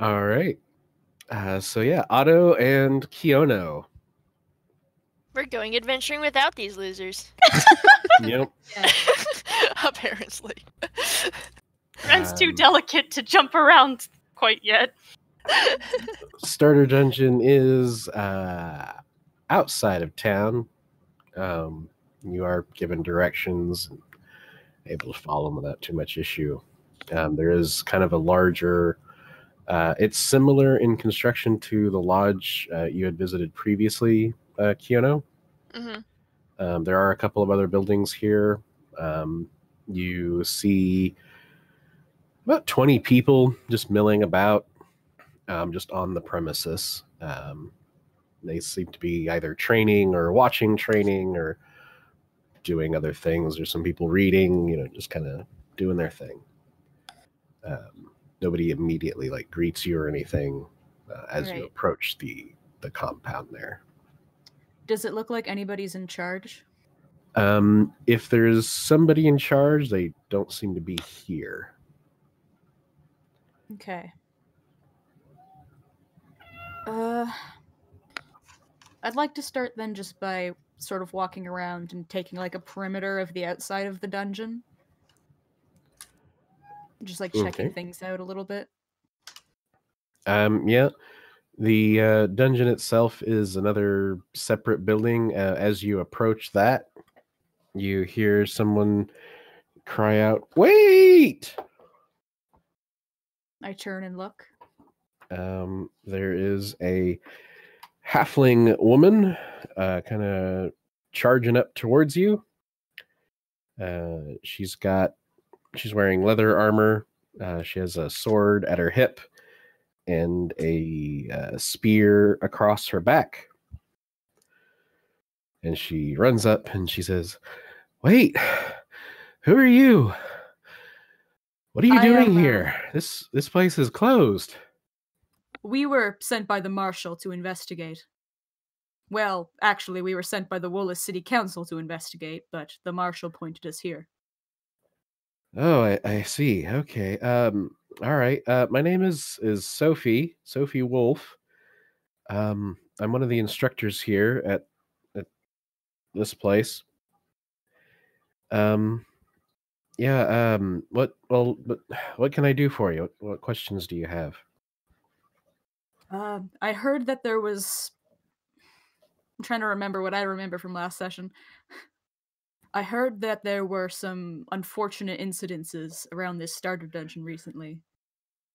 All right. So yeah, Otto and Kiono. We're going adventuring without these losers. Yep. Yeah. Apparently. Renn's too delicate to jump around quite yet. Starter dungeon is outside of town. You are given directions and able to follow them without too much issue. There is kind of a larger. It's similar in construction to the lodge you had visited previously, Kiono. Mm-hmm. There are a couple of other buildings here. You see about 20 people just milling about, just on the premises. They seem to be either training or watching training or doing other things. There's some people reading, just kind of doing their thing. Nobody immediately greets you or anything as you Right. approach the compound there. Does it look like anybody's in charge? If there's somebody in charge, they don't seem to be here. Okay. I'd like to start then just by sort of walking around and taking a perimeter of the outside of the dungeon. Just checking things out a little bit. Yeah. The dungeon itself is another separate building. As you approach that, you hear someone cry out, "Wait!" I turn and look. There is a halfling woman kind of charging up towards you. She's wearing leather armor. She has a sword at her hip and a spear across her back. And she runs up and she says, "Wait, who are you? What are you doing here? This place is closed." We were sent by the marshal to investigate. Well, actually, we were sent by the Wollis City Council to investigate, but the marshal pointed us here. Oh, I see. Okay. All right. My name is Sophie Wolf. I'm one of the instructors here at this place. Yeah. What can I do for you? What questions do you have? I heard that there was. I'm trying to remember what I remember from last session. I heard that there were some unfortunate incidences around this starter dungeon recently.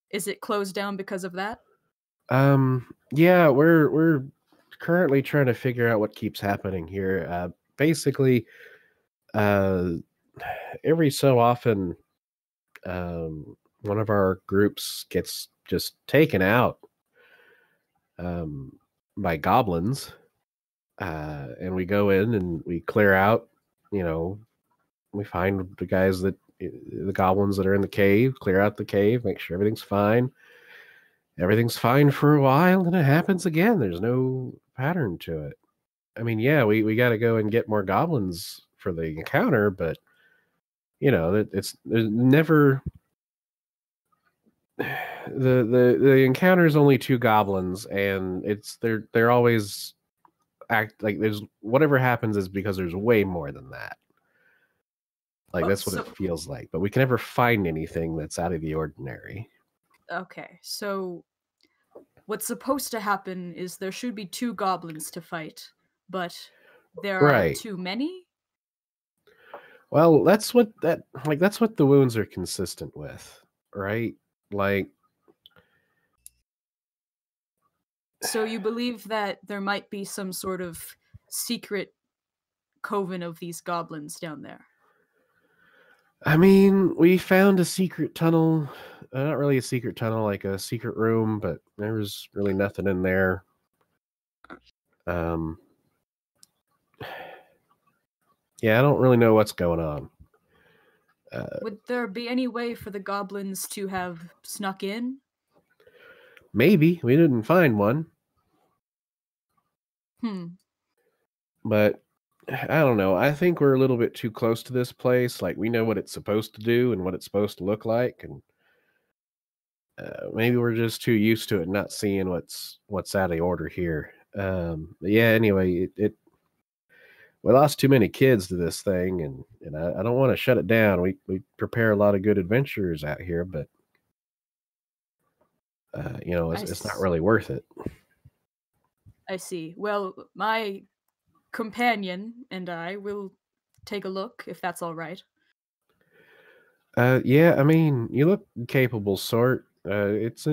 Is it closed down because of that? Yeah, we're currently trying to figure out what keeps happening here. Basically, every so often, one of our groups gets just taken out by goblins, and we go in and we clear out. We find the goblins that are in the cave, clear out the cave, make sure everything's fine. Everything's fine for a while, and it happens again. There's no pattern to it. I mean, yeah, we got to go and get more goblins for the encounter, but there's never the encounter is only 2 goblins, and they're always act like there's whatever happens is because there's way more than that. That's what it feels like, but we can never find anything that's out of the ordinary. Okay, so what's supposed to happen is there should be 2 goblins to fight, but there are too many? Well, that's what the wounds are consistent with, right? So you believe that there might be some sort of secret coven of these goblins down there? I mean, we found a secret tunnel. Not really a secret tunnel, like a secret room, but there was really nothing in there. Yeah, I don't really know what's going on. Would there be any way for the goblins to have snuck in? Maybe. We didn't find one. But I don't know. I think we're a little bit too close to this place. We know what it's supposed to do and what it's supposed to look like, and maybe we're just too used to it, not seeing what's out of order here. But yeah. Anyway, we lost too many kids to this thing, and I don't want to shut it down. We prepare a lot of good adventurers out here, but it's not really worth it. I see. Well, my companion and I will take a look, if that's all right. Yeah, I mean, you look capable, sort. It's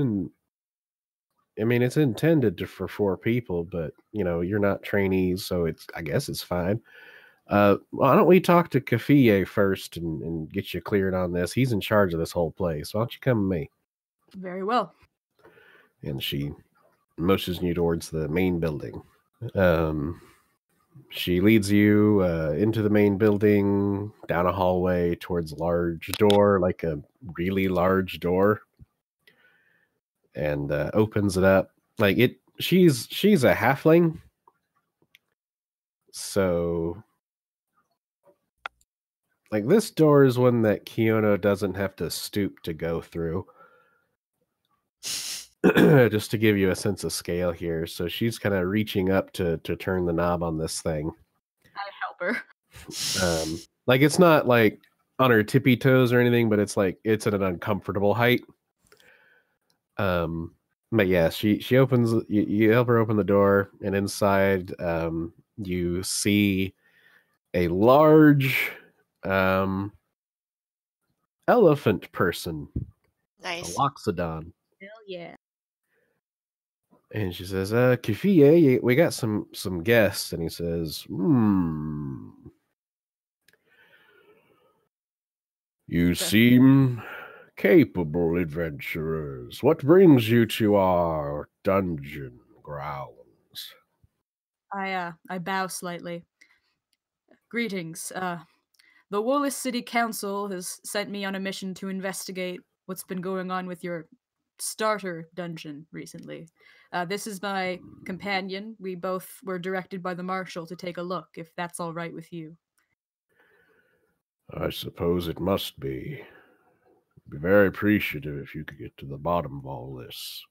intended for 4 people, but you're not trainees, so I guess it's fine. Why don't we talk to Kafie first and get you cleared on this? He's in charge of this whole place. Why don't you come with me? Very well. And she motions you towards the main building. She leads you into the main building, down a hallway towards a large door, like a really large door, and opens it up. Like she's a halfling, so like this door is one that Kiono doesn't have to stoop to go through. Just to give you a sense of scale here. So she's kind of reaching up to turn the knob on this thing. I help her. Like it's not like on her tippy toes or anything, but it's like it's at an uncomfortable height. But yeah, she opens. You help her open the door, and inside, you see a large elephant person, Nice. a loxodon. Hell yeah. And she says, Kafie, we got some guests. And he says, you seem capable adventurers. What brings you to our dungeon grounds? I bow slightly. Greetings. The Wallace City Council has sent me on a mission to investigate what's been going on with your starter dungeon recently. This is my companion. We both were directed by the marshal to take a look, if that's all right with you. I suppose it must be. Be very appreciative if you could get to the bottom of all this.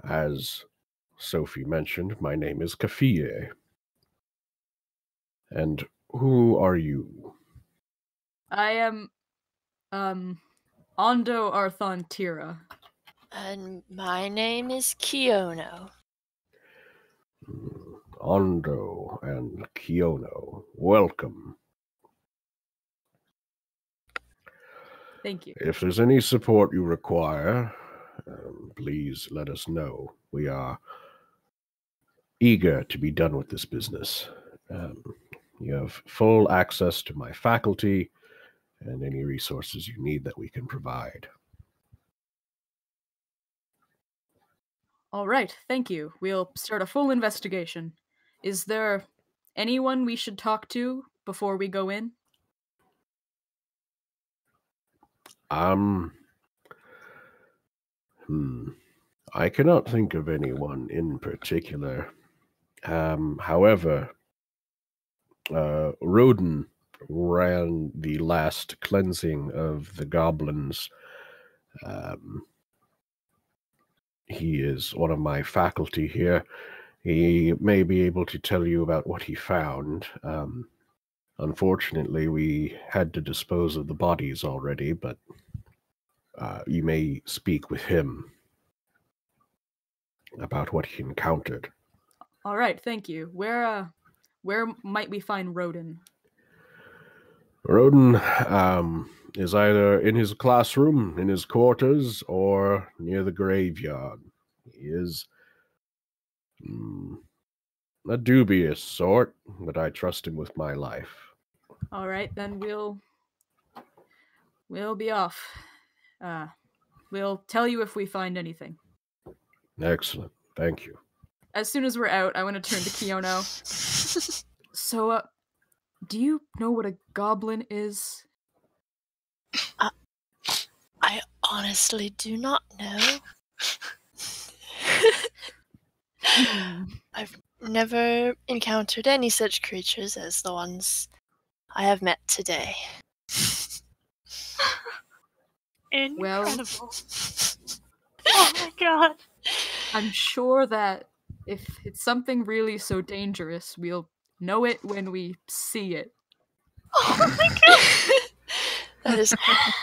As Sophie mentioned, my name is Kafie. And who are you? I am, Ondo Arthon Tira. And my name is Kiono. Ondo and Kiono, welcome. Thank you. If there's any support you require, please let us know. We are eager to be done with this business. You have full access to my faculty and any resources you need that we can provide. All right, thank you. We'll start a full investigation. Is there anyone we should talk to before we go in? I cannot think of anyone in particular. However, Rodin ran the last cleansing of the goblins. He is one of my faculty here. He may be able to tell you about what he found. Unfortunately, we had to dispose of the bodies already, but you may speak with him about what he encountered. All right, thank you. Where might we find Rodin? Rodin is either in his classroom, in his quarters, or near the graveyard. He is a dubious sort, but I trust him with my life. All right, then we'll be off. We'll tell you if we find anything. Excellent. Thank you. As soon as we're out, I want to turn to Kiono. So, do you know what a goblin is? I honestly do not know. I've never encountered any such creatures as the ones I have met today. Incredible. Oh my god. I'm sure that if it's something really so dangerous, we'll know it when we see it. Oh my god. That is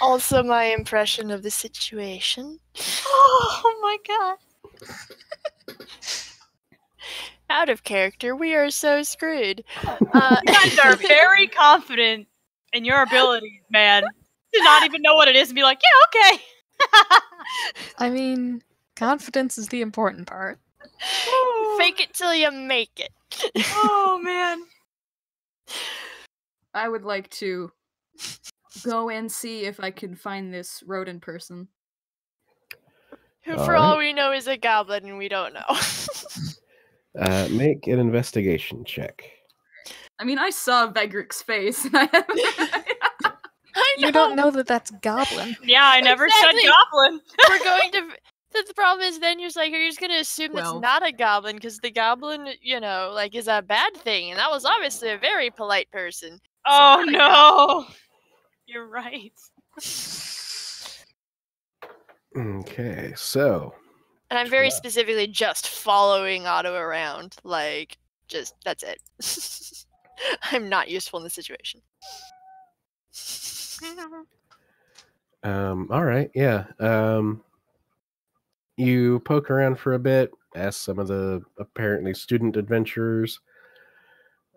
also my impression of the situation. Oh my god. Out of character, we are so screwed. You guys are very confident in your abilities, man. To not even know what it is and be like, yeah, okay. I mean, confidence is the important part. Fake it till you make it. Oh man. I would like to go and see if I can find this rodent person. Who, All for all right. we know, is a goblin and we don't know. Make an investigation check. I mean, I saw Vegrek's face, and I I know. You don't know that that's goblin. Yeah, I never Exactly. said goblin. We're going to. The problem is, then you're like, you're just going to assume Well. that's not a goblin because the goblin, like, is a bad thing, and that was obviously a very polite person. Oh no. You're right. Okay, so And I'm very Yeah. specifically just following Otto around, like, just that's it. I'm not useful in this situation. all right, yeah. You poke around for a bit, ask some of the apparently student adventurers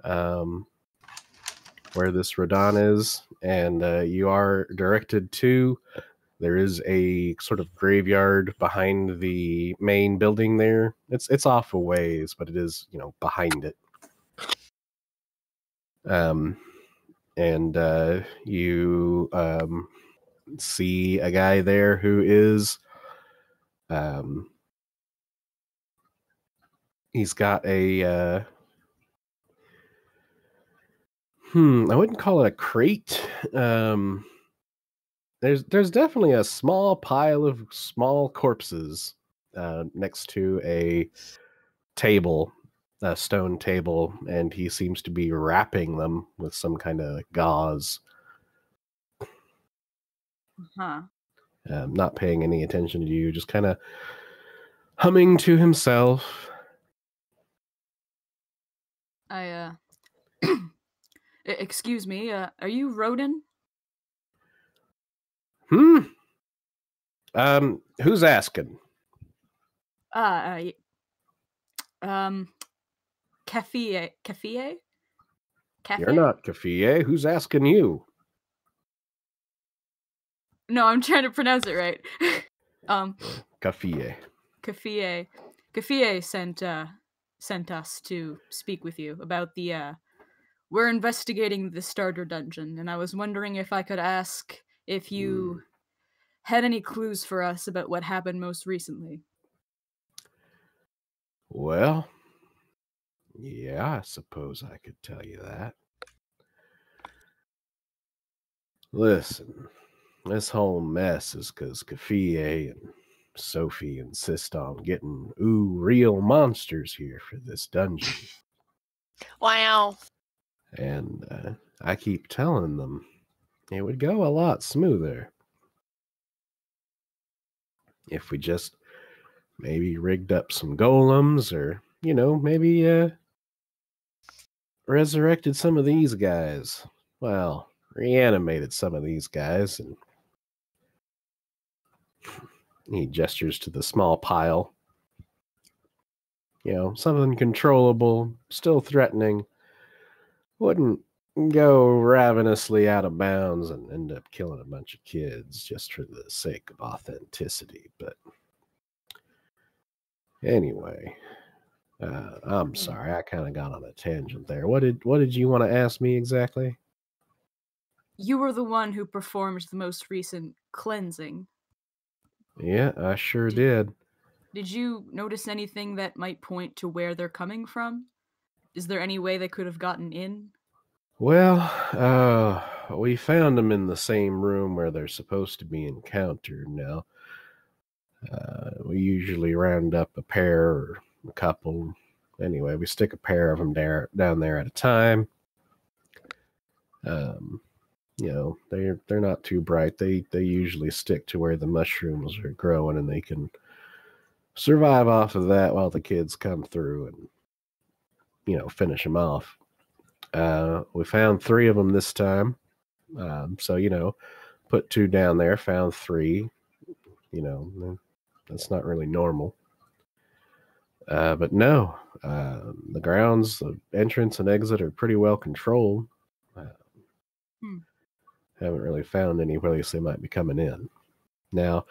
where this Rodan is, and you are directed to. There is a sort of graveyard behind the main building there. It's off a ways, but it is, behind it. And you see a guy there who is he's got a I wouldn't call it a crate. There's definitely a small pile of small corpses next to a table, a stone table, and he seems to be wrapping them with some kind of gauze. Huh. Not paying any attention to you, just kind of humming to himself. Excuse me, are you Rodin? Who's asking? Cafe? You're not Kafie. Who's asking you? No, I'm trying to pronounce it right. Kafie. Kafie sent us to speak with you about the we're investigating the starter dungeon, and I was wondering if I could ask if you had any clues for us about what happened most recently. Well, yeah, I suppose I could tell you that. Listen, this whole mess is because Kafie and Sophie insist on getting real monsters here for this dungeon. Wow. And I keep telling them it would go a lot smoother if we just maybe rigged up some golems, or, maybe resurrected some of these guys. Well, reanimated some of these guys. And he gestures to the small pile. Something controllable, still threatening. Wouldn't go ravenously out of bounds and end up killing a bunch of kids just for the sake of authenticity. But anyway, I'm sorry, I kind of got on a tangent there. What did you want to ask me exactly? You were the one who performed the most recent cleansing. Yeah, I sure did. Did you notice anything that might point to where they're coming from? Is there any way they could have gotten in? Well, we found them in the same room where they're supposed to be encountered now. We usually round up a pair or a couple. Anyway, we stick a pair of them down there at a time. they're not too bright. They usually stick to where the mushrooms are growing, and they can survive off of that while the kids come through and finish them off. We found 3 of them this time, so put 2 down there, found 3. That's not really normal. But no, the grounds, the entrance and exit are pretty well controlled. Haven't really found any place they might be coming in. Now,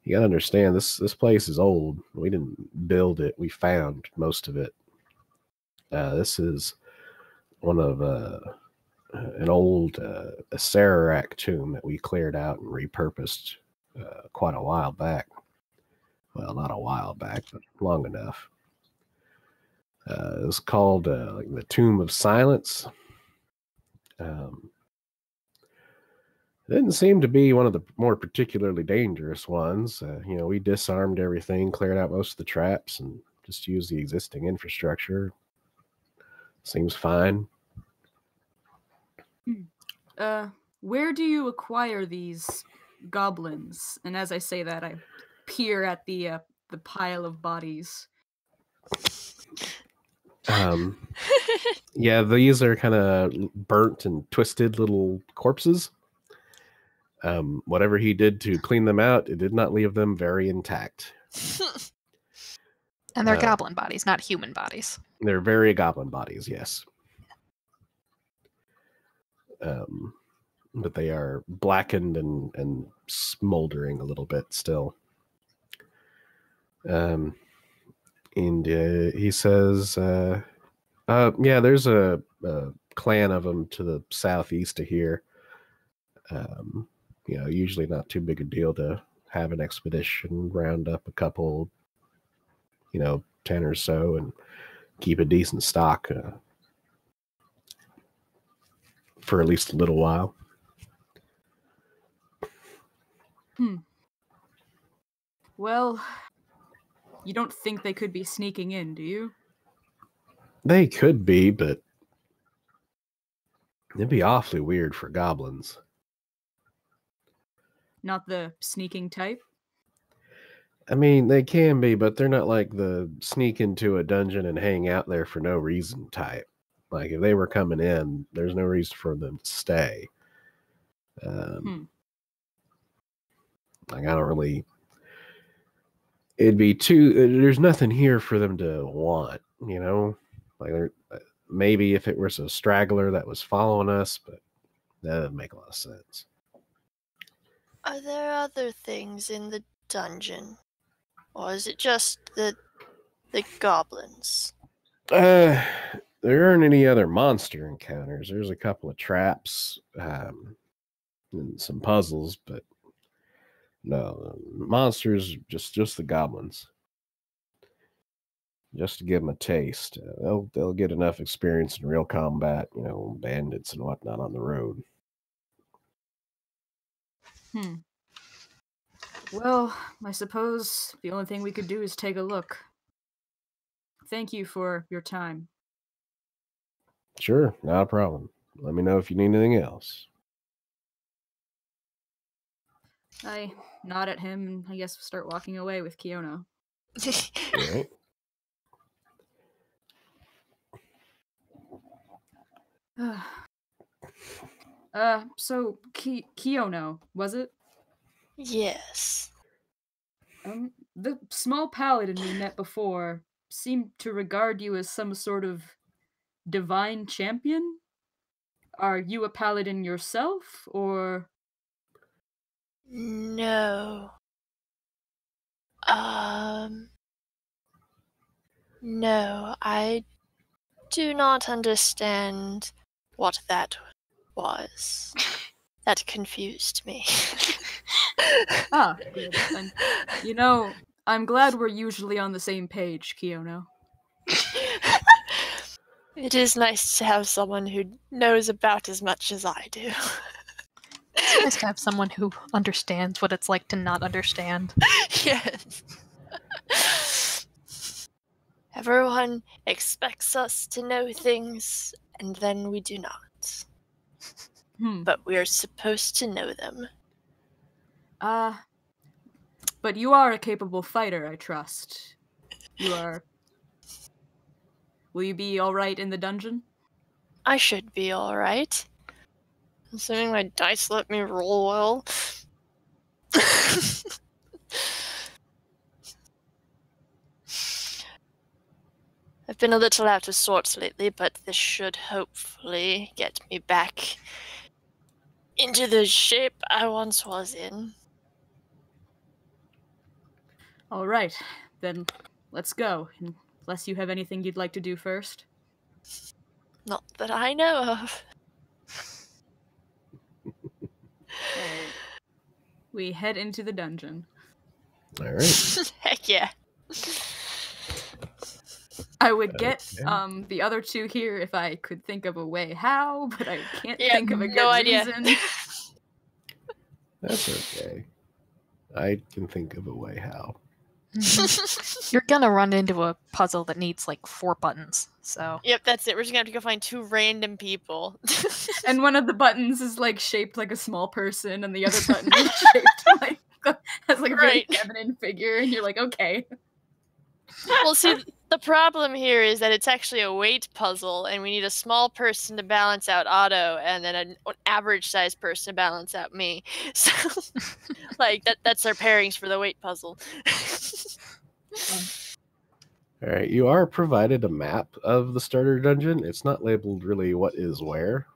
you gotta understand, this place is old. We didn't build it. We found most of it. This is one of an old Sararak tomb that we cleared out and repurposed quite a while back. Well, not a while back, but long enough. It was called the Tomb of Silence. It didn't seem to be one of the more particularly dangerous ones. We disarmed everything, cleared out most of the traps, and just used the existing infrastructure. Seems fine. Where do you acquire these goblins? And as I say that, I peer at the pile of bodies. Yeah, these are kind of burnt and twisted little corpses. Whatever he did to clean them out, it did not leave them very intact. And they're goblin bodies, not human bodies. They're very goblin bodies, yes. But they are blackened and smoldering a little bit still. And he says, yeah, there's a clan of them to the southeast of here. Usually not too big a deal to have an expedition, round up a couple, 10 or so, and keep a decent stock for at least a little while. Well, you don't think they could be sneaking in, do you? They could be, but it'd be awfully weird for goblins. Not the sneaking type? I mean, they can be, but they're not like the sneak into a dungeon and hang out there for no reason type. Like, if they were coming in, there's no reason for them to stay. Like, I don't really... It'd be too... There's nothing here for them to want, Like, maybe if it was a straggler that was following us, but that doesn't make a lot of sense. Are there other things in the dungeon? Or is it just the goblins? There aren't any other monster encounters. There's a couple of traps and some puzzles, but no, monsters, just the goblins. Just to give them a taste. They'll get enough experience in real combat, bandits and whatnot on the road. Well, I suppose the only thing we could do is take a look. Thank you for your time. Sure, not a problem. Let me know if you need anything else. I nod at him and I guess start walking away with Kiono. Right. So Kiono, was it? Yes. The small paladin we met before seemed to regard you as some sort of divine champion? Are you a paladin yourself, or...? No. No, I do not understand what that was. That confused me. Good. And, I'm glad we're usually on the same page, Kiono. It is nice to have someone who knows about as much as I do. It's nice to have someone who understands what it's like to not understand. Yes. Everyone expects us to know things, and then we do not. but we are supposed to know them. But you are a capable fighter, I trust. You are... Will you be alright in the dungeon? I should be alright. Assuming my dice let me roll well. I've been a little out of sorts lately, but this should hopefully get me back into the shape I once was in. Alright, then let's go. Unless you have anything you'd like to do first. Not that I know of. Alright. We head into the dungeon. All right. Heck yeah. I would get Okay. the other two here if I could think of a way how, but I can't Yeah, think of a good no idea. reason. That's okay. I can think of a way how. You're gonna run into a puzzle that needs like 4 buttons, so. Yep, that's it. We're just gonna have to go find 2 random people. And one of the buttons is like shaped like a small person, and the other button is shaped like has like a very Right. feminine figure, and you're like, okay. Well, see, the problem here is that it's actually a weight puzzle, and we need a small person to balance out Otto, and then an average-sized person to balance out me. So, like, that's our pairings for the weight puzzle. All right. You are provided a map of the starter dungeon. It's not labeled really what is where.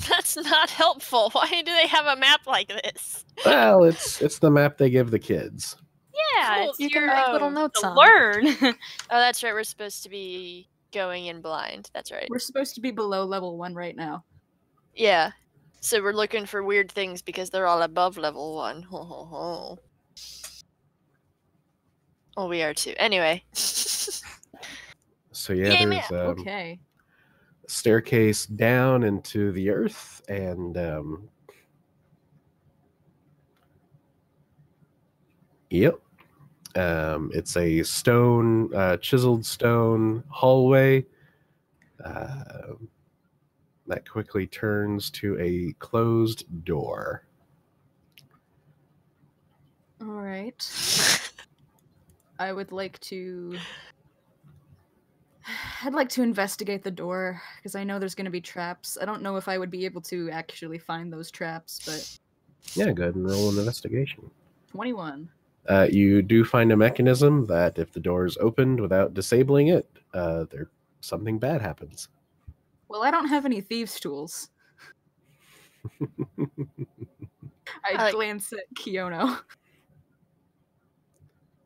That's not helpful. Why do they have a map like this? Well, it's the map they give the kids. Yeah, Cool. it's You can your make little notes to on it. learn. Oh, that's right. We're supposed to be going in blind. That's right. We're supposed to be below level 1 right now. Yeah. So we're looking for weird things because they're all above level 1. Ho ho ho. Well, we are too. Anyway. So yeah, Yay, there's map. Okay. a staircase down into the earth, and yep, it's a stone, chiseled stone hallway that quickly turns to a closed door. Alright. I would like to... I'd like to investigate the door, because I know there's going to be traps. I don't know if I would be able to actually find those traps, but... Yeah, go ahead and roll an investigation. 21. You do find a mechanism that if the door is opened without disabling it, something bad happens. Well, I don't have any thieves' tools. I glance at Kiono.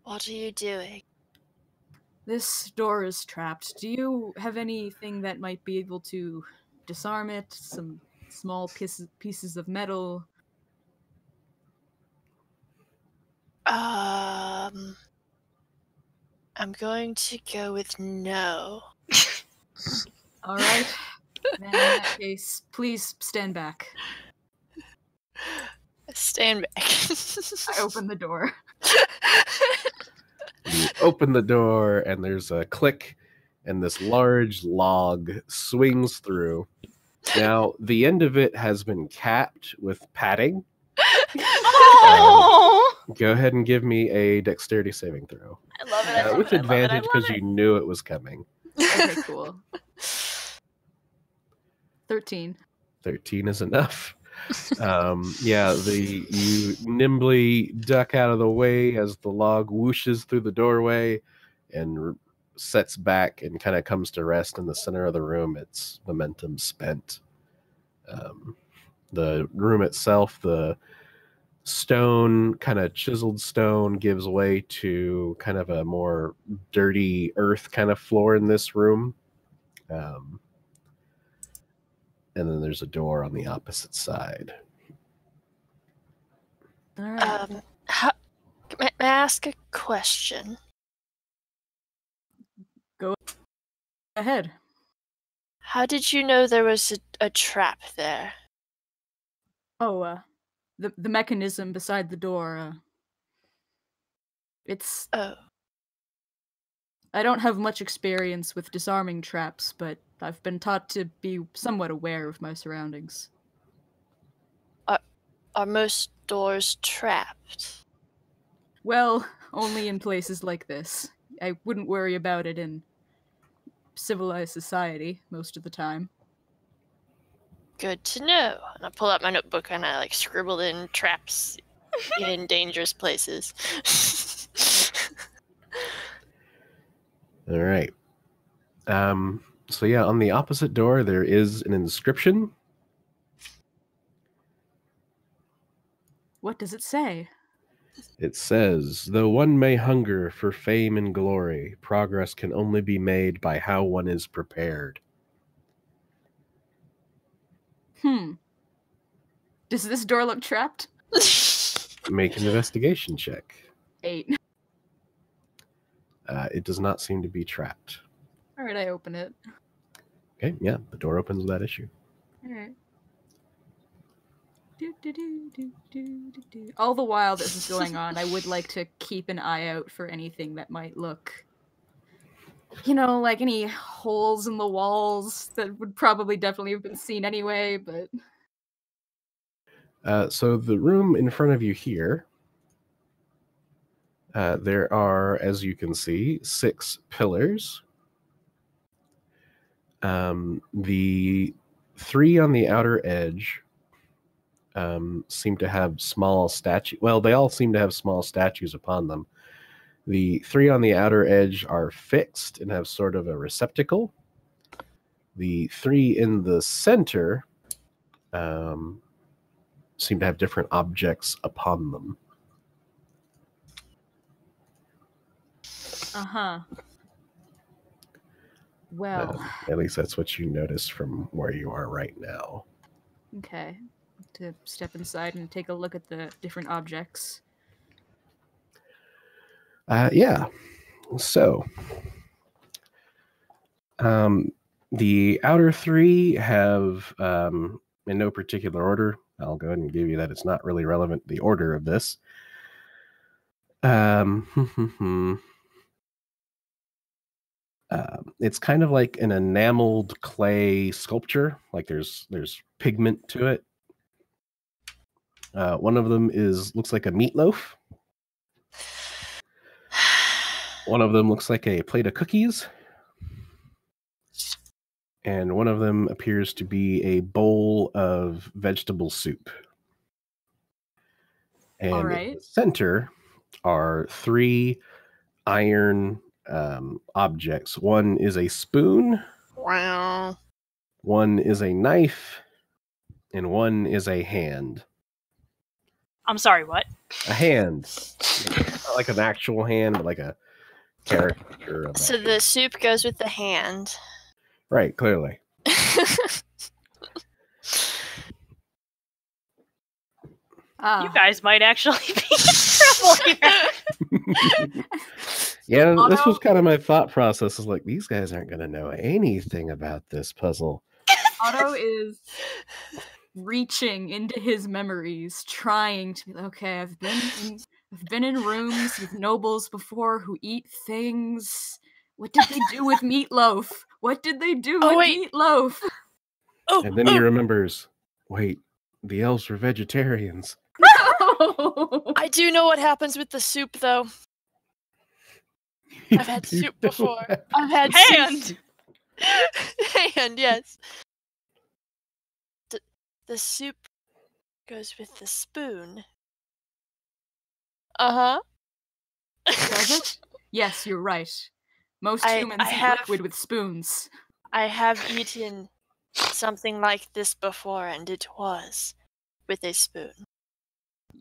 What are you doing? This door is trapped. Do you have anything that might be able to disarm it? Some small pieces of metal? I'm going to go with no. Alright. Then in that case, please stand back. Stand back. I open the door. You open the door, and there's a click, and this large log swings through. Now, the end of it has been capped with padding. Oh! Go ahead and give me a dexterity saving throw. I love it. I love With it. I love it. I advantage, love because it. you knew it was coming. Okay, cool. 13. 13 is enough. Yeah, you nimbly duck out of the way as the log whooshes through the doorway and sets back and kind of comes to rest in the center of the room. Its momentum spent. The room itself, the stone, kind of chiseled stone, gives way to kind of a more dirty earth kind of floor in this room. And then there's a door on the opposite side. Alright. May I ask a question? Go ahead. How did you know there was a trap there? Oh, the mechanism beside the door, it's... Oh. I don't have much experience with disarming traps, but I've been taught to be somewhat aware of my surroundings. Are most doors trapped? Well, only in places like this. I wouldn't worry about it in civilized society most of the time. Good to know. And I pull out my notebook and I like scribble in traps in dangerous places. All right. So yeah, on the opposite door there is an inscription. What does it say? It says, "Though one may hunger for fame and glory, progress can only be made by how one is prepared." Does this door look trapped? Make an investigation check. 8. It does not seem to be trapped. Alright, I open it. Okay, yeah, the door opens without issue. Alright. All the while this is going on, I would like to keep an eye out for anything that might look, like any holes in the walls that would probably definitely have been seen anyway, but... So the room in front of you here, there are, as you can see, 6 pillars. The 3 on the outer edge seem to have small statues. Well, they all seem to have small statues upon them. The 3 on the outer edge are fixed and have sort of a receptacle. The 3 in the center seem to have different objects upon them. Uh-huh. Well... At least that's what you notice from where you are right now. Okay. To step inside and take a look at the different objects. Yeah. So, the outer 3 have, in no particular order, I'll go ahead and give you that it's not really relevant, the order of this. It's kind of like an enameled clay sculpture, like there's pigment to it. One of them looks like a meatloaf. One of them looks like a plate of cookies. And one of them appears to be a bowl of vegetable soup. And All right. in the center are 3 iron objects. One is a spoon. Wow. One is a knife. And one is a hand. I'm sorry, what? A hand. Not like an actual hand, but like a caricature of So the soup goes with the hand. Right, clearly. You guys might actually be in trouble here. Yeah, Otto? This was kind of my thought process. Is like, these guys aren't going to know anything about this puzzle. Otto is reaching into his memories, trying to be like, okay, I've been in rooms with nobles before who eat things. What did they do with meatloaf? What did they do with meatloaf? And then he remembers, wait, the elves were vegetarians. No! I do know what happens with the soup, though. I've had soup before. I've had Hand! Hand, yes. The soup goes with the spoon. Uh-huh. Does it? Yes, you're right. Most humans eat liquid with spoons. I have eaten something like this before, and it was with a spoon.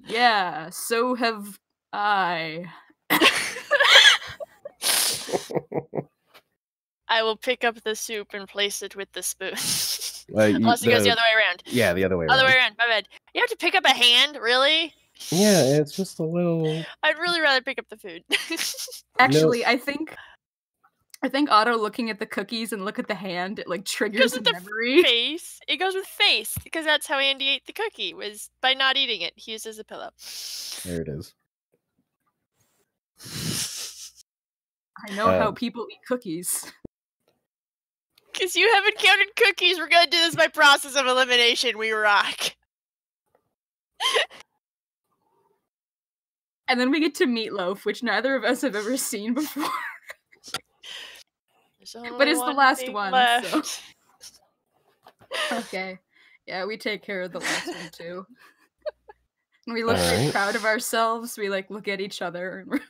Yeah, so have I. I will pick up the soup and place it with the spoon. Unless it goes the other way around. Yeah, the other way around. Other way around, my bad. You have to pick up a hand, really? Yeah, it's just a little... I'd really rather pick up the food. Actually, I think Otto looking at the cookies and look at the hand, it like triggers a memory. Face. It goes with face, because that's how Andy ate the cookie, was by not eating it. He used it as a pillow. There it is. I know how people eat cookies. Because you haven't counted cookies, we're gonna do this by process of elimination. We rock. And then we get to meatloaf, which neither of us have ever seen before. But it's the last one, so. Okay. Yeah, we take care of the last one too. And we look very proud of ourselves. We look at each other and we're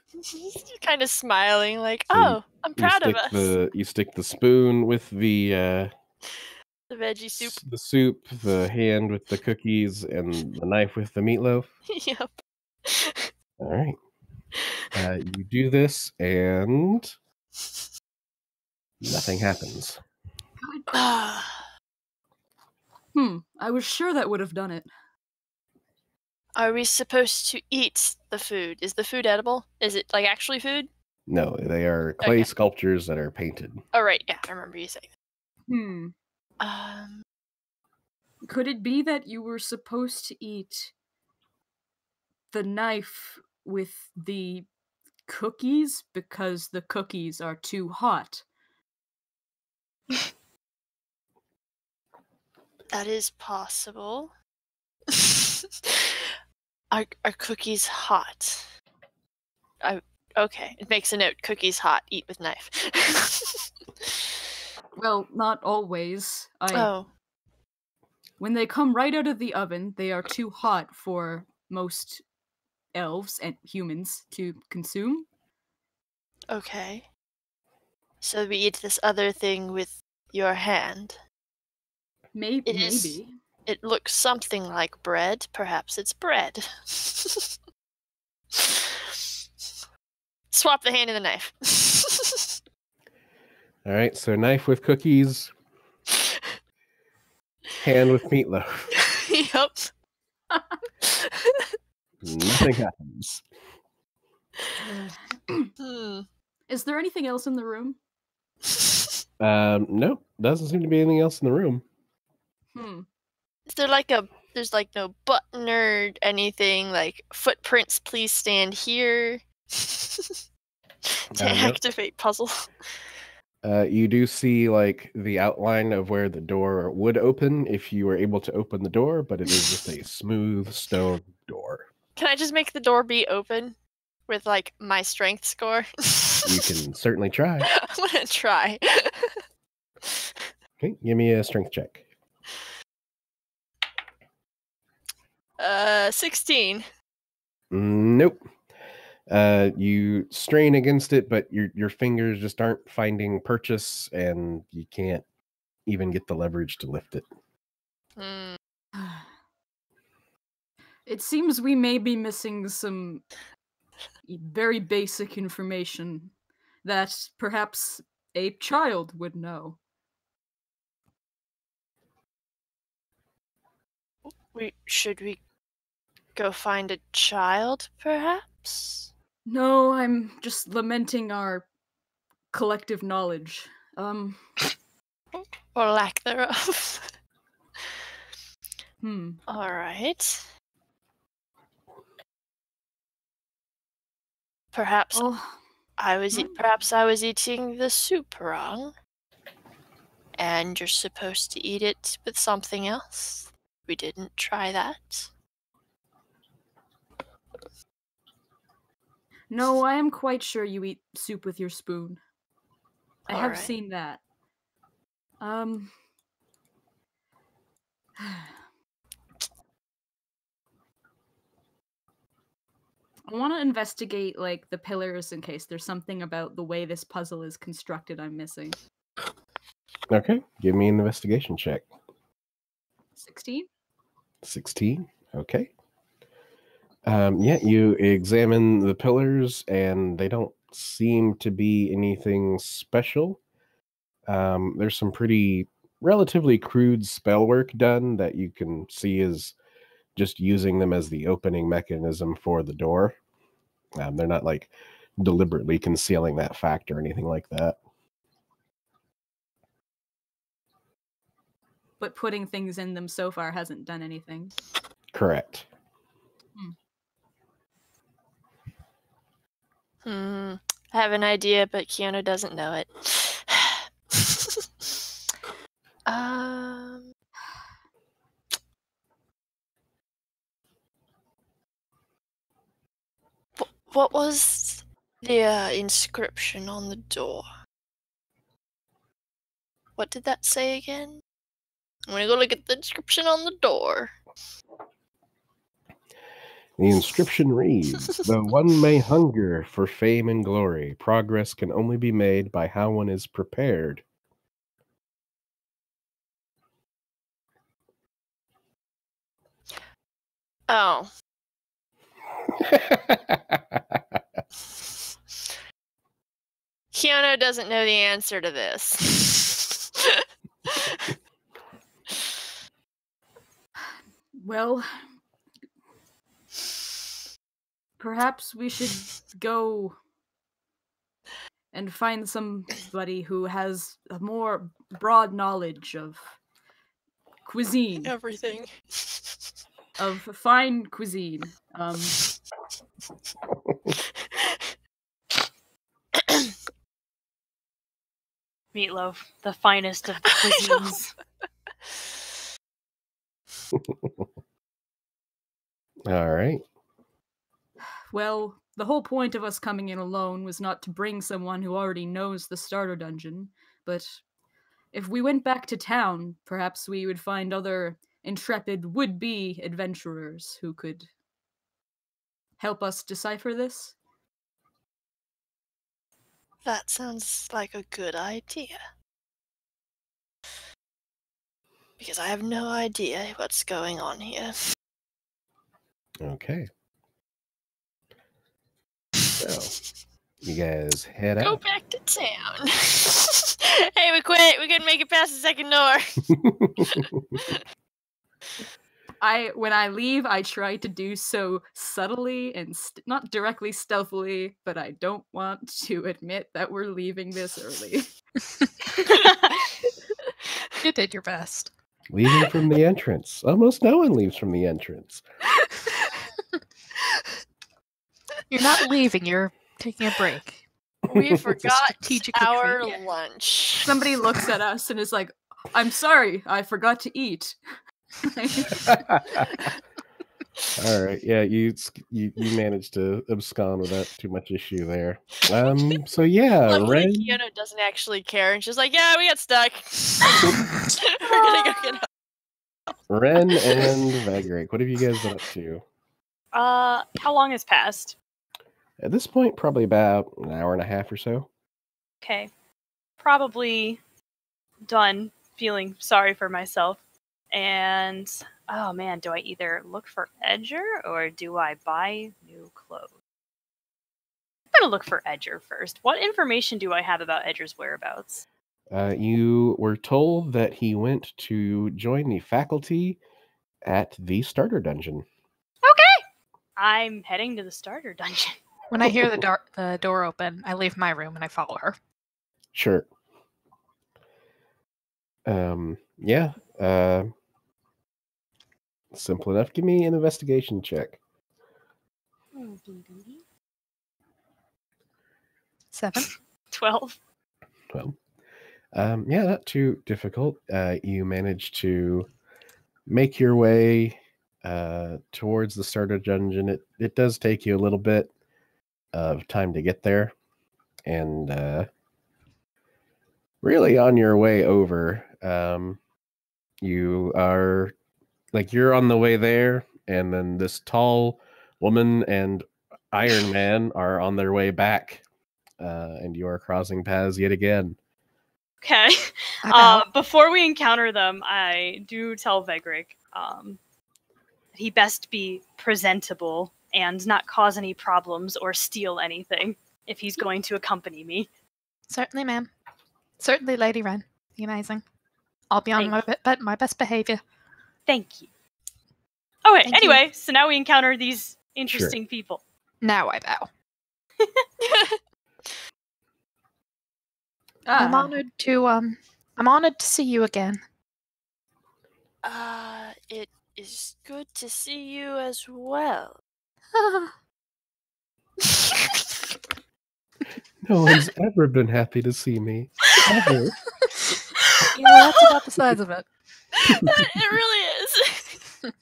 kind of smiling, like, So "Oh, I'm proud of us." You stick the spoon with the veggie soup. the soup, the hand with the cookies, and the knife with the meatloaf. Yep. All right. You do this, and nothing happens. I was sure that would have done it. Are we supposed to eat the food? Is the food edible? Is it actually food? No, they are clay sculptures that are painted. Oh right, yeah, I remember you saying that. Could it be that you were supposed to eat the knife with the cookies because the cookies are too hot? That is possible. Are cookies hot? Okay, it makes a note. Cookies hot, eat with knife. Well, not always. Oh. When they come right out of the oven, they are too hot for most elves and humans to consume. Okay. So we eat this other thing with your hand. Maybe. It looks something like bread. Perhaps it's bread. Swap the hand and the knife. All right, so knife with cookies, hand with meatloaf. Yep. Nothing happens. Is there anything else in the room? Nope. Doesn't seem to be anything else in the room. Is there there's no button or anything like footprints, please stand here to activate puzzle? You do see the outline of where the door would open if you were able to open the door, but it is just a smooth stone door. Can I just make the door be open with my strength score? You can certainly try. I'm gonna try. Okay, give me a strength check. 16. Nope. You strain against it, but your fingers just aren't finding purchase, and you can't even get the leverage to lift it. It seems we may be missing some very basic information that perhaps a child would know. Should we go find a child, perhaps? No, I'm just lamenting our collective knowledge. Or lack thereof. All right. Perhaps I was eating the soup wrong, and you're supposed to eat it with something else. We didn't try that. No, I am quite sure you eat soup with your spoon. I have seen that. I want to investigate the pillars in case there's something about the way this puzzle is constructed I'm missing. Okay, give me an investigation check. 16? 16, okay. You examine the pillars, and they don't seem to be anything special. There's some relatively crude spell work done that you can see is just using them as the opening mechanism for the door. They're not deliberately concealing that fact or anything like that. But putting things in them so far hasn't done anything. Correct. I have an idea, but Kiono doesn't know it. What was the inscription on the door? What did that say again? I'm gonna go look at the inscription on the door. The inscription reads, "Though one may hunger for fame and glory, progress can only be made by how one is prepared." Oh. Kiono doesn't know the answer to this. Well, perhaps we should go and find somebody who has a more broad knowledge of cuisine, Everything. of fine cuisine. Meatloaf, the finest of the cuisines. All right. Well, the whole point of us coming in alone was not to bring someone who already knows the starter dungeon, but if we went back to town, perhaps we would find other intrepid would-be adventurers who could help us decipher this. That sounds like a good idea. Because I have no idea what's going on here. Okay. So, you guys head Go out. back to town. Hey, we quit. We couldn't make it past the second door. When I leave, I try to do so subtly and not directly stealthily, but I don't want to admit that we're leaving this early. You did your best. Leaving from the entrance. Almost no one leaves from the entrance. You're not leaving, you're taking a break. We forgot strategic our retreat. lunch. Somebody looks at us and is like, "I'm sorry, I forgot to eat." All right. Yeah, you managed to abscond without too much issue there. So yeah, Luckily, Renn. Kiono doesn't actually care, and she's like, "Yeah, we got stuck. We're gonna go get help." Renn and Veggrek, what have you guys been up to? How long has passed? At this point, probably about an hour and a half or so. Okay. Probably done feeling sorry for myself. And, oh man, do I either look for Edger or do I buy new clothes? I'm gonna look for Edger first. What information do I have about Edger's whereabouts? You were told that he went to join the faculty at the starter dungeon. Okay! I'm heading to the starter dungeon. When I hear the door open, I leave my room and I follow her. Sure. Yeah. Simple enough. Give me an investigation check. 7. 12. Well, yeah, not too difficult. You manage to make your way towards the starter dungeon. It does take you a little bit of time to get there, and really on your way over, you are you're on the way there, and then this tall woman and Iron Man are on their way back, and you are crossing paths yet again. Okay. Before we encounter them, I do tell Veggrek he best be presentable and not cause any problems or steal anything if he's going to accompany me. Certainly, ma'am. Certainly, Lady Renn. Be amazing. I'll be on my best behavior. Thank you. Okay, Thank anyway, so now we encounter these interesting people. Now I bow. I'm honored to see you again. It is good to see you as well. No one's ever been happy to see me. Ever. That's about the size of it. It really is.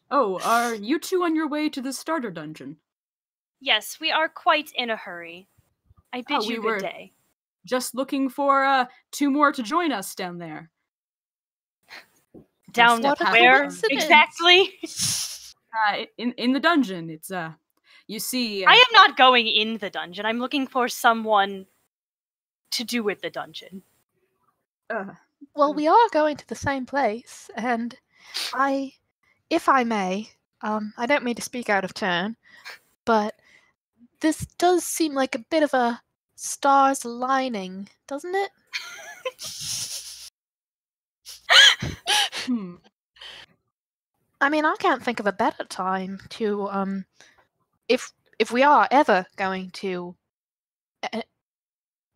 Oh, are you two on your way to the starter dungeon? Yes, we are quite in a hurry. I bid we you were good day. just looking for 2 more to join us down there. Down Step past where coincidence. exactly? in the dungeon. It's you see. I am not going in the dungeon. I'm looking for someone to do with the dungeon. Well, we are going to the same place, and if I may, I don't mean to speak out of turn, but this does seem like a bit of a stars aligning, doesn't it? I mean, I can't think of a better time to, if we are ever going to.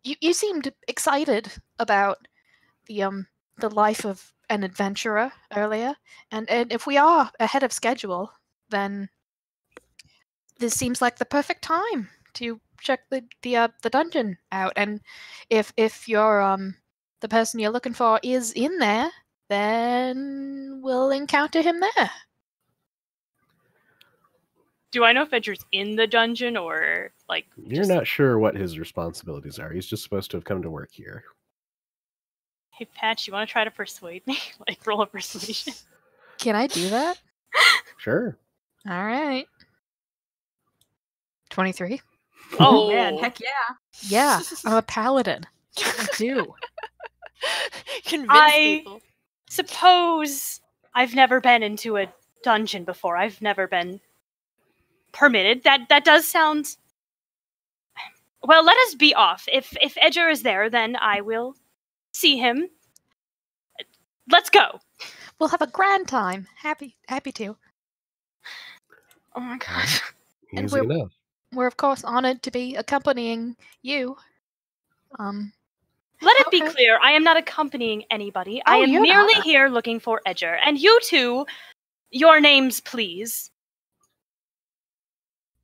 You seemed excited about the life of an adventurer earlier, and if we are ahead of schedule, then this seems like the perfect time to check the dungeon out. And if you're the person you're looking for is in there, then we'll encounter him there. Do I know if Veggrek in the dungeon or like? You're not sure what his responsibilities are. He's just supposed to have come to work here. Hey, Patch, you want to try to persuade me? Like, roll a persuasion. Can I do that? Sure. All right. 23. Oh man, heck yeah! Yeah, I'm a paladin. I do. Convince people. Suppose I've never been into a dungeon before. I've never been permitted. That does sound. Well, let us be off. If Edger is there, then I will see him. Let's go. We'll have a grand time. Happy to. Oh my god. And Easy enough. We're of course honored to be accompanying you. Let it be clear, I am not accompanying anybody. I am you're merely not. here looking for Edger. And you two, your names, please.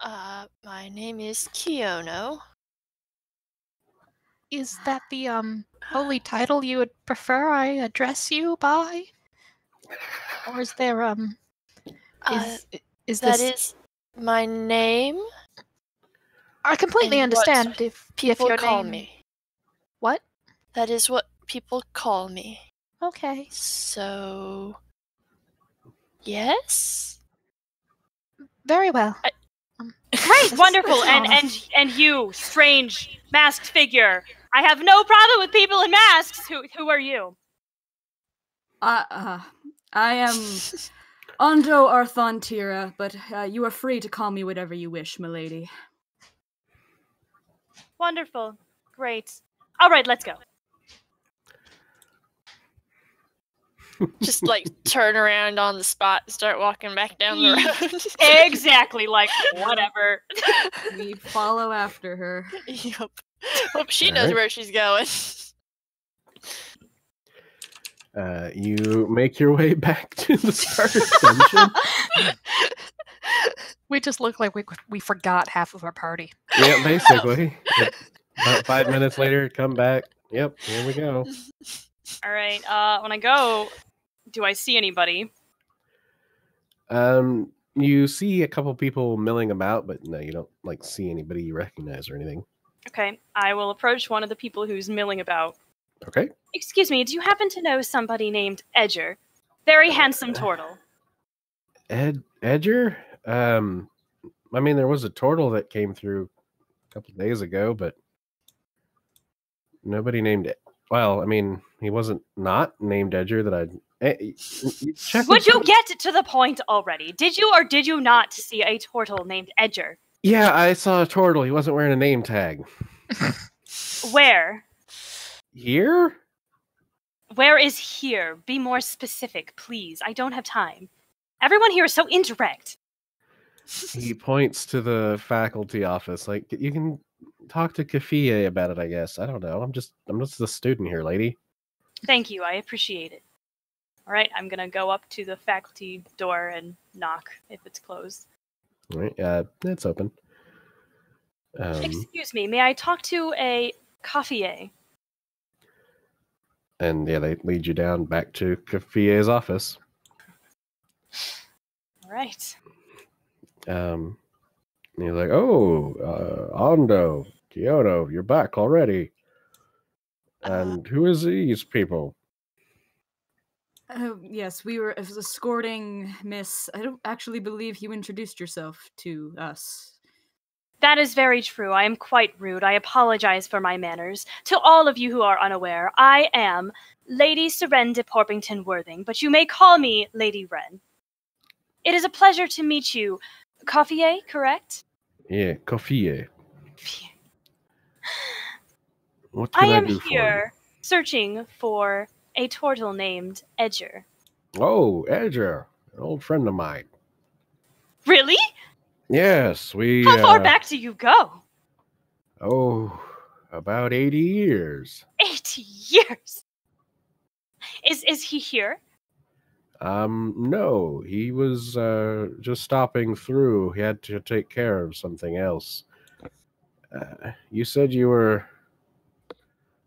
My name is Kiono. Is that the holy title you would prefer I address you by? Or is there is That this is my name. I completely and what understand if People your call name... me. What? That is what people call me. Okay. So, yes. Very well. Great, wonderful. And you, strange masked figure. I have no problem with people in masks. Who are you? I am Ondo Arthantira, but you are free to call me whatever you wish, milady. Wonderful. Great. All right, let's go. Just like turn around on the spot and start walking back down the road. Exactly, like whatever. We follow after her. Yep. Hope she knows where she's going. You make your way back to the starter dungeon. We just look like we forgot half of our party. Yeah, basically. About 5 minutes later, come back. Yep, here we go. All right. When I go, do I see anybody? You see a couple people milling about, but no, you don't like see anybody you recognize or anything. Okay, I will approach one of the people who's milling about. Okay. Excuse me, do you happen to know somebody named Edger? Very handsome turtle. Edger? I mean, there was a turtle that came through a couple days ago, but nobody named it. Well, I mean, he wasn't not named Edger that I'd... Would you get to the point already? Did you or did you not see a turtle named Edger? Yeah, I saw a turtle. He wasn't wearing a name tag. Where? Here? Where is here? Be more specific, please. I don't have time. Everyone here is so indirect. He points to the faculty office. Like, you can talk to Kafie about it, I guess. I don't know. I'm just the student here, lady. Thank you. I appreciate it. All right, I'm going to go up to the faculty door and knock if it's closed. All right, it's open. Excuse me, may I talk to a Kafie? And yeah, they lead you down back to Kafie's office. All right. And he's like, "Oh, Ondo, Kiono, you're back already. And who is these people?" Yes, we were escorting Miss. I don't actually believe you introduced yourself to us. That is very true. I am quite rude. I apologize for my manners. To all of you who are unaware, I am Lady Seren de Porpington Worthing, but you may call me Lady Renn. It is a pleasure to meet you. Coffee, correct? Yeah, Coffee. What I can I am do for you? here searching for a turtle named Edger. Oh, Edger, an old friend of mine. Really? Yes, we. How far back do you go? Oh, about 80 years. 80 years. Is he here? No, he was just stopping through. He had to take care of something else. You said you were.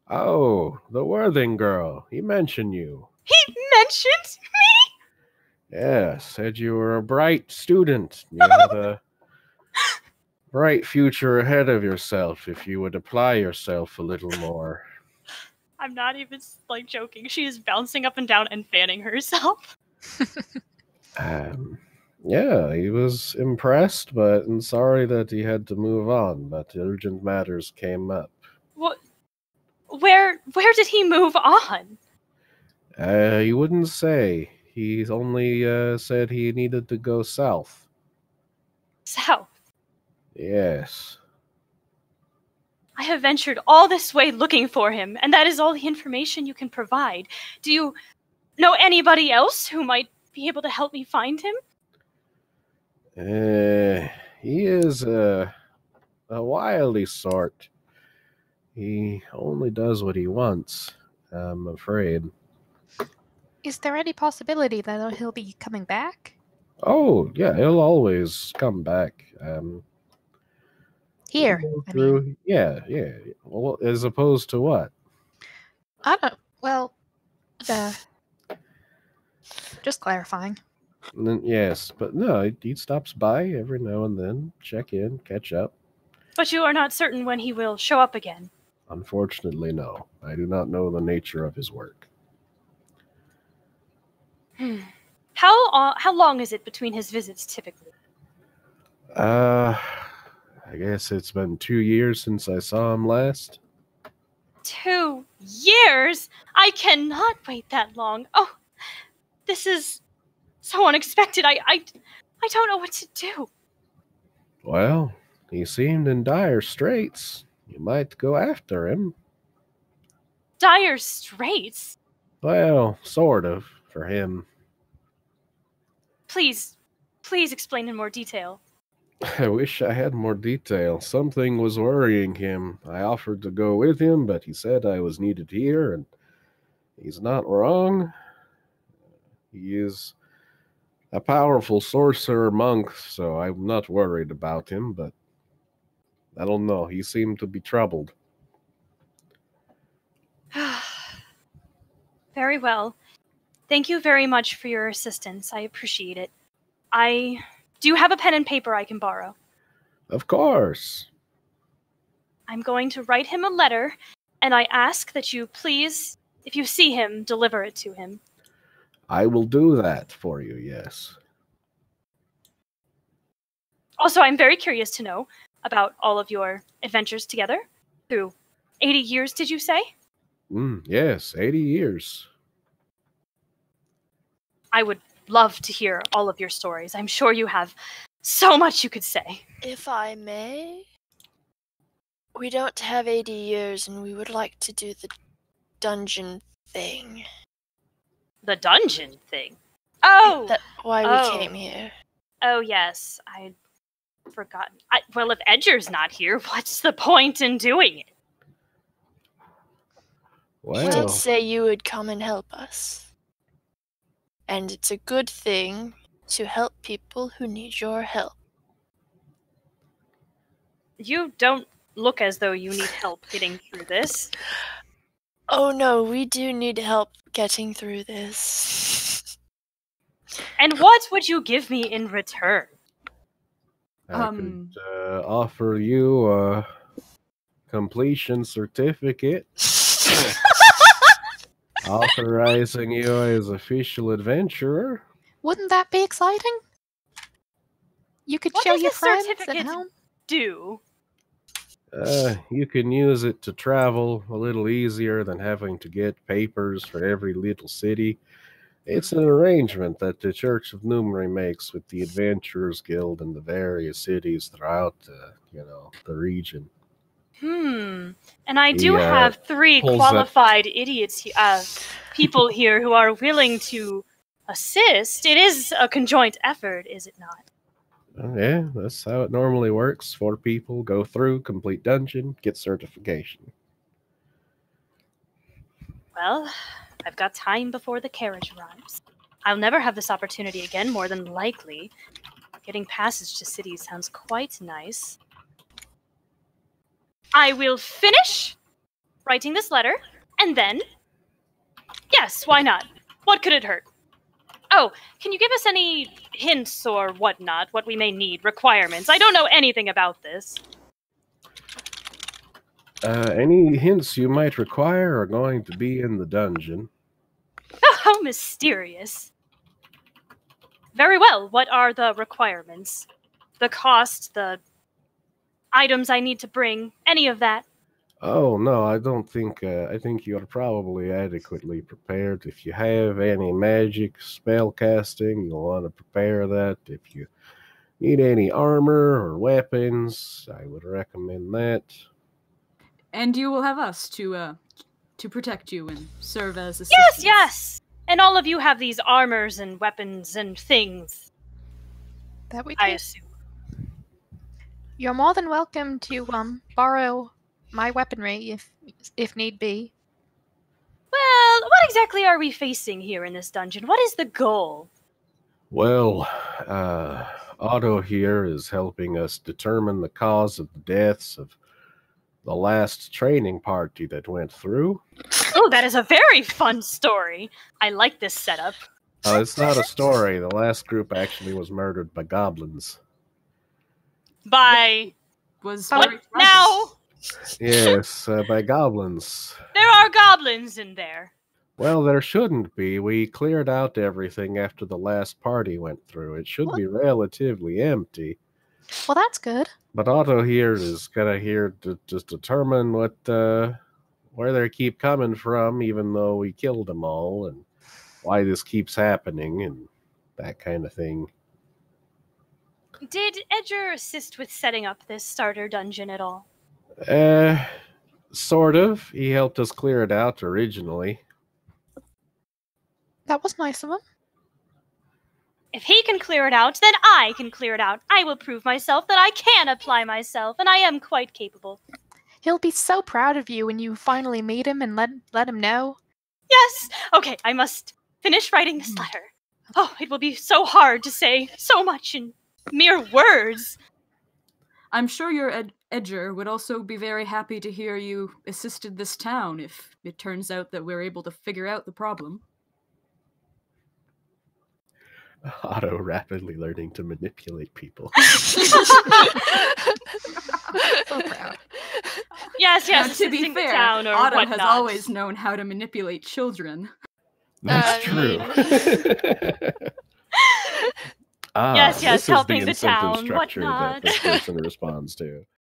Oh, the Worthing girl. He mentioned you. He mentioned me? Yes, said you were a bright student. You had a bright future ahead of yourself if you would apply yourself a little more. I'm not even joking. She is bouncing up and down and fanning herself. Yeah, he was impressed, but and sorry that he had to move on. But urgent matters came up. What? Where did he move on? He wouldn't say. He only said he needed to go south. South. Yes. I have ventured all this way looking for him, and that is all the information you can provide. Do you know anybody else who might be able to help me find him? He is a wily sort. He only does what he wants, I'm afraid. Is there any possibility that he'll be coming back? Oh, yeah, he'll always come back. Here, I mean. Yeah. Well, as opposed to what? I don't. Well, just clarifying. Yes, but no, he stops by every now and then, check in, catch up. But you are not certain when he will show up again. Unfortunately, no. I do not know the nature of his work. How long is it between his visits typically? I guess it's been 2 years since I saw him last. 2 years? I cannot wait that long. Oh, this is so unexpected. I don't know what to do. Well, he seemed in dire straits. You might go after him. Dire straits? Well, sort of, for him. Please explain in more detail. I wish I had more detail. Something was worrying him. I offered to go with him, but he said I was needed here, and he's not wrong. He is a powerful sorcerer monk, so I'm not worried about him, but I don't know. He seemed to be troubled. Very well. Thank you very much for your assistance. I appreciate it. Do you have a pen and paper I can borrow? Of course. I'm going to write him a letter, and I ask that you please, if you see him, deliver it to him. I will do that for you, yes. Also, I'm very curious to know about all of your adventures together through 80 years, did you say? Yes, 80 years. I would love to hear all of your stories. I'm sure you have so much you could say. If I may, we don't have 80 years and we would like to do the dungeon thing. The dungeon thing? Oh! That's why we came here. Oh, yes. I'd forgotten. Well, if Edger's not here, what's the point in doing it? Well, You did say you would come and help us. And it's a good thing to help people who need your help. You don't look as though you need help getting through this. Oh no, we do need help getting through this. And what would you give me in return? I could offer you a completion certificate authorizing you as official adventurer. Wouldn't that be exciting? You could What show does your a friends at certificate home. do? You can use it to travel a little easier than having to get papers for every little city. It's an arrangement that the Church of Numeri makes with the Adventurers Guild and the various cities throughout, the region. And I He, do have 3 pulls qualified idiots, people here who are willing to assist. It is a conjoint effort, is it not? Yeah, that's how it normally works. 4 people go through, complete dungeon, get certification. Well, I've got time before the carriage arrives. I'll never have this opportunity again, more than likely. Getting passage to cities sounds quite nice. I will finish writing this letter, and then... Yes, why not? What could it hurt? Oh, can you give us any hints or whatnot, what we may need, requirements? I don't know anything about this. Any hints you might require are going to be in the dungeon. Oh, how mysterious. Very well, what are the requirements? The cost, the items I need to bring, any of that? Oh, no, I don't think, I think you're probably adequately prepared. If you have any magic spell casting, you'll want to prepare that. If you need any armor or weapons, I would recommend that. And you will have us to protect you and serve as assistants. Yes! And all of you have these armors and weapons and things, That we do. I assume. You're more than welcome to borrow my weaponry if need be. Well, what exactly are we facing here in this dungeon? What is the goal? Well, Otto here is helping us determine the cause of the deaths of the last training party that went through. Oh, that is a very fun story. I like this setup. Oh, it's not a story. The last group actually was murdered by goblins. By... Was What very now? Yes, by goblins. There are goblins in there. Well, there shouldn't be. We cleared out everything after the last party went through. It should be relatively empty. Well, that's good. But Otto here is kind of here to just determine what where they keep coming from, even though we killed them all, and why this keeps happening, and that kind of thing. Did Edger assist with setting up this starter dungeon at all? Sort of. He helped us clear it out originally. That was nice of him. If he can clear it out, then I can clear it out. I will prove myself that I can apply myself, and I am quite capable. He'll be so proud of you when you finally meet him and let him know. Yes! Okay, I must finish writing this letter. Oh, it will be so hard to say so much in mere words. I'm sure your Edger would also be very happy to hear you assisted this town if it turns out that we're able to figure out the problem. Otto rapidly learning to manipulate people. So proud. Yes, Now, yes, to be assisting the fair, town or Otto whatnot. has always known how to manipulate children. That's true. Yes, this is helping the incentive town, structure whatnot. that this person responds to.